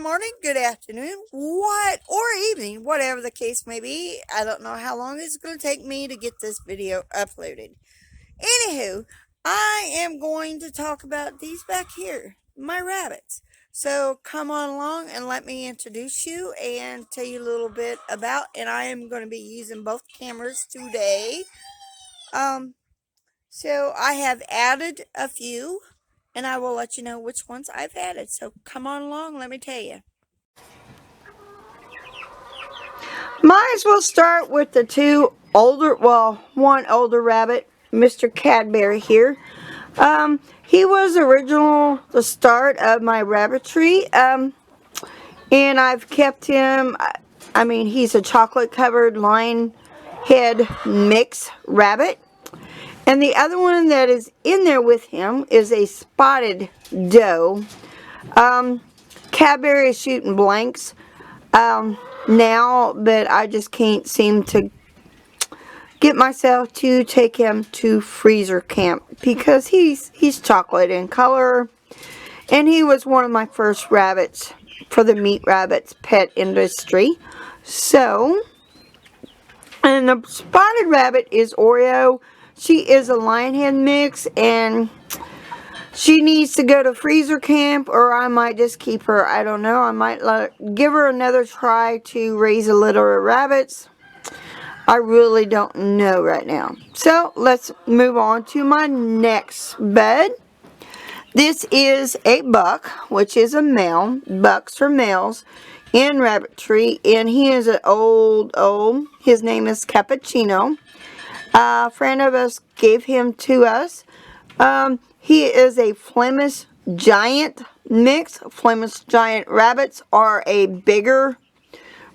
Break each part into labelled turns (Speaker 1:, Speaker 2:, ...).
Speaker 1: morning, good afternoon, or evening, whatever the case may be. I don't know how long it's going to take me to get this video uploaded. Anywho, I am going to talk about these back here, my rabbits. So come on along and let me introduce you and tell you a little bit about, and I am going to be using both cameras today. So I have added a few, and I will let you know which ones I've added. So come on along, let me tell you. Might as well start with the two older, one older rabbit, Mr. Cadbury here. He was the start of my Rabbitry, and I've kept him. I mean, he's a chocolate covered lion head mix rabbit. And the other one that is in there with him is a spotted doe. Cadbury is shooting blanks now, but I just can't seem to get myself to take him to freezer camp because he's chocolate in color, and he was one of my first rabbits for the meat rabbits pet industry. So, and the spotted rabbit is Oreo. She is a lion head mix, and she needs to go to freezer camp, or I might just keep her. I don't know. I might give her another try to raise a litter of rabbits. I really don't know right now. So let's move on to my next bed. This is a buck, which is a male. Bucks are males in Rabbitry, and he is an old. His name is Cappuccino. A friend of us gave him to us. He is a Flemish Giant mix. Flemish Giant rabbits are a bigger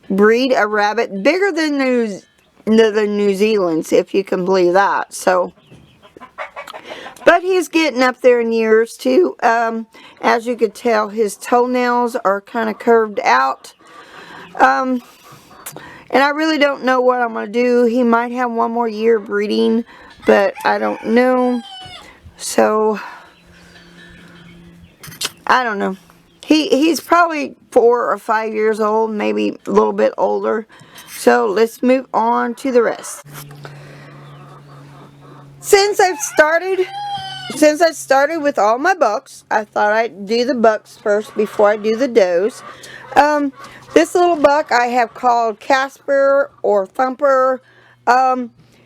Speaker 1: breed of rabbit, bigger than the New Zealand's, if you can believe that. So, but he's getting up there in years too. As you could tell, his toenails are kind of curved out. And I really don't know what I'm going to do. He might have one more year breeding, but I don't know. So, I don't know. He's probably 4 or 5 years old, maybe a little bit older. So, let's move on to the rest. Since I started with all my bucks, I thought I'd do the bucks first before I do the does. This little buck I have called Casper or Thumper.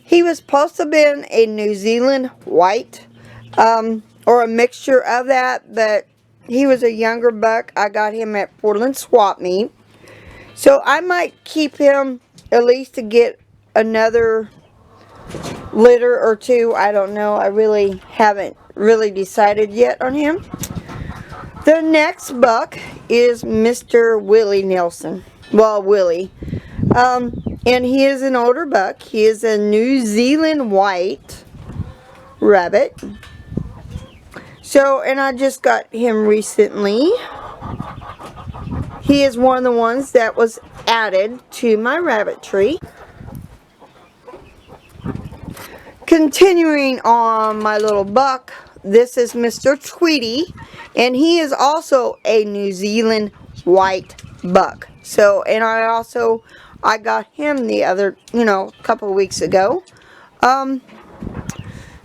Speaker 1: He was supposed to have been a New Zealand white, or a mixture of that, but he was a younger buck. I got him at Portland Swap Meet. So I might keep him at least to get another litter or two. I don't know. I really haven't decided yet on him. The next buck is Mr. Willie Nelson. Well, Willie. And he is an older buck. He is a New Zealand white rabbit. So, and I just got him recently. He is one of the ones that was added to my Rabbitry. Continuing on my little buck, this is Mr. Tweety, and he is also a New Zealand white buck. So, and I got him the other, couple of weeks ago.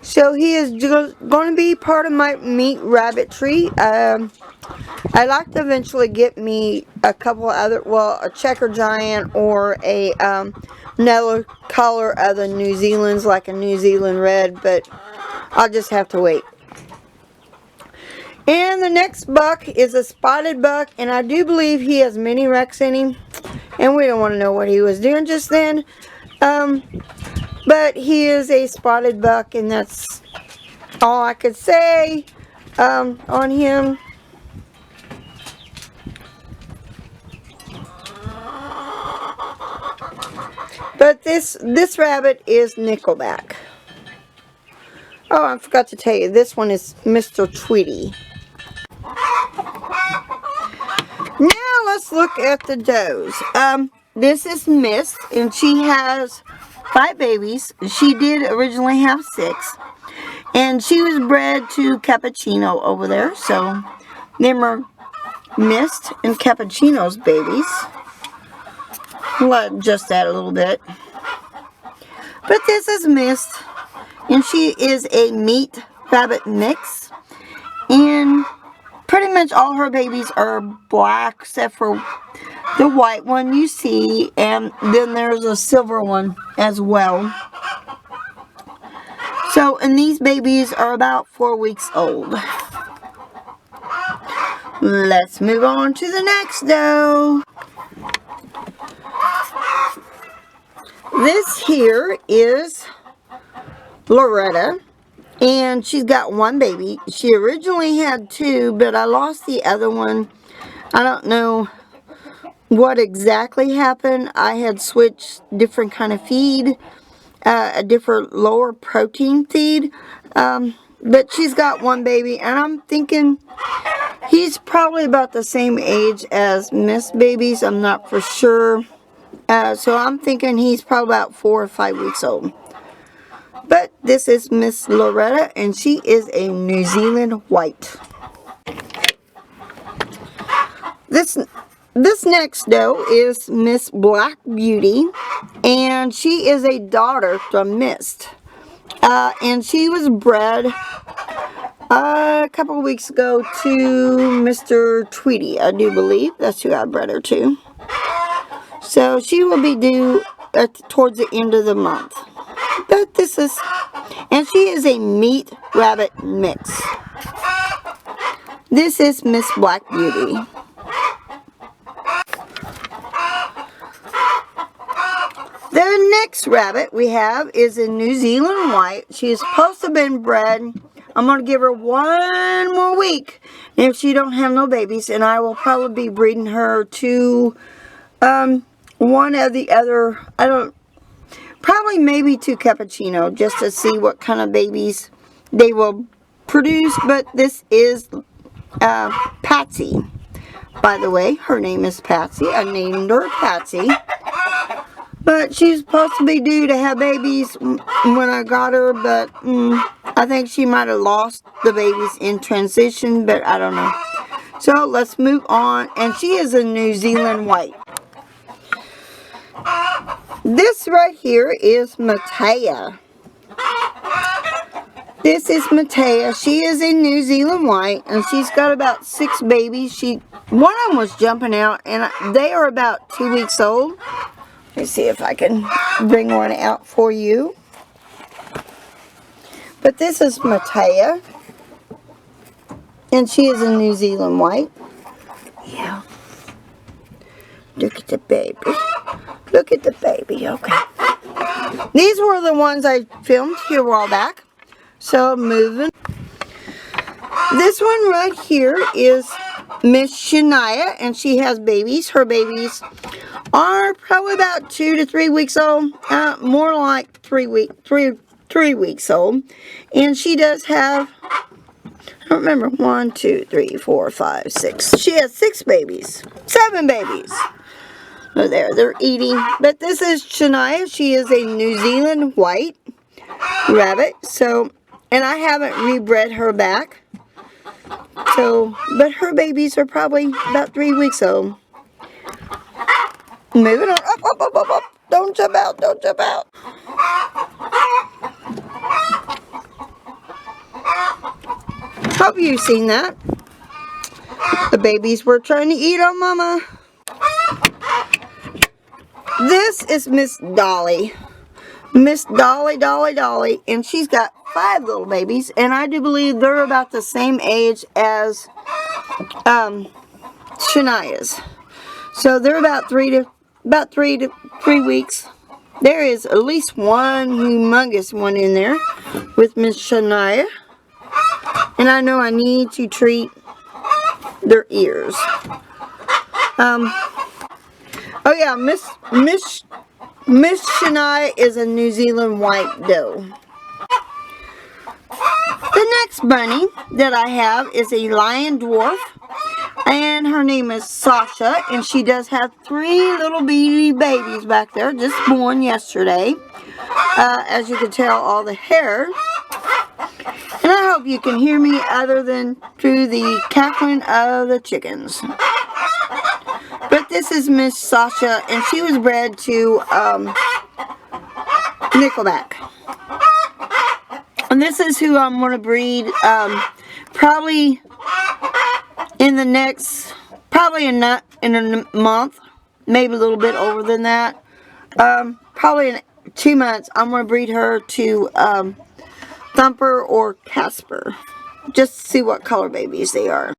Speaker 1: So he is going to be part of my meat Rabbitry. I'd like to eventually get me a couple other, a checker giant or another color of the New Zealand's, like a New Zealand red, but I'll just have to wait. And the next buck is a spotted buck, and I do believe he has mini Rex in him, and we don't want to know what he was doing just then. But he is a spotted buck, and that's all I could say on him. But this rabbit is Nickelback. Oh, I forgot to tell you, this one is Mr. Tweety. Now let's look at the does. This is Miss, and she has 5 babies. She did originally have 6. And she was bred to Cappuccino over there. So, them are Mist and Cappuccino's babies. We'll adjust that a little bit. But this is Mist, and she is a meat rabbit mix. And pretty much all her babies are black except for the white one you see, and then there's a silver one as well. So, and these babies are about 4 weeks old. Let's move on to the next doe. This here is Loretta, and she's got one baby. She originally had 2, but I lost the other one. I don't know what exactly happened. I had switched different kind of feed, a different lower protein feed, but she's got one baby, and I'm thinking he's probably about the same age as Miss babies. I'm not for sure. So I'm thinking he's probably about 4 or 5 weeks old. But this is Miss Loretta, and she is a New Zealand white. This next doe is Miss Black Beauty, and she is a daughter from Mist. And she was bred a couple of weeks ago to Mr. Tweety, I do believe. That's who I bred her to. So she will be due towards the end of the month. But this is, and she is a meat rabbit mix. This is Miss Black Beauty. The next rabbit we have is a New Zealand white. She is supposed to have been bred. I'm going to give her 1 more week if she don't have no babies, and I will probably be breeding her to one of the other, probably maybe to Cappuccino, just to see what kind of babies they will produce. But this is Patsy. By the way, her name is Patsy. I named her Patsy. But she's supposed to be due to have babies when I got her, but I think she might have lost the babies in transition, but I don't know. So let's move on, and she is a New Zealand white. This right here is Matea. This is Matea. She is a New Zealand white, and she's got about 6 babies. One of them was jumping out, and they are about 2 weeks old. Let me see if I can bring one out for you. But this is Matea, and she is a New Zealand white. Yeah. Look at the baby. Look at the baby. Okay. These were the ones I filmed here a while back. So moving. This one right here is Miss Shania, and she has babies. Her babies are probably about 2 to 3 weeks old. More like 3 weeks old. And she does have, I don't remember, 1, 2, 3, 4, 5, 6. She has 6 babies. 7 babies. Oh, they're eating. But this is Shania. She is a New Zealand white rabbit. So, and I haven't rebred her back. So, but her babies are probably about 3 weeks old. Moving on. Up, up, up, up, up. Don't jump out. Don't jump out. Hope you've seen that. The babies were trying to eat on Mama. This is Miss Dolly. Miss Dolly, and she's got 5 little babies, and I do believe they're about the same age as Shania's. So they're about 3 to 3 weeks. There is at least one humongous one in there with Miss Shania, and I know I need to treat their ears. Oh yeah, Miss Shania is a New Zealand white doe. The next bunny that I have is a lion dwarf, and her name is Sasha, and she does have 3 little bitty babies back there, just born yesterday. As you can tell, all the hair. And And I hope you can hear me other than through the cackling of the chickens. But this is Miss Sasha, and she was bred to Nickelback. And this is who I'm going to breed probably in the next, probably in a month, maybe a little bit over than that. Probably in 2 months, I'm going to breed her to Thumper or Casper. Just to see what color babies they are.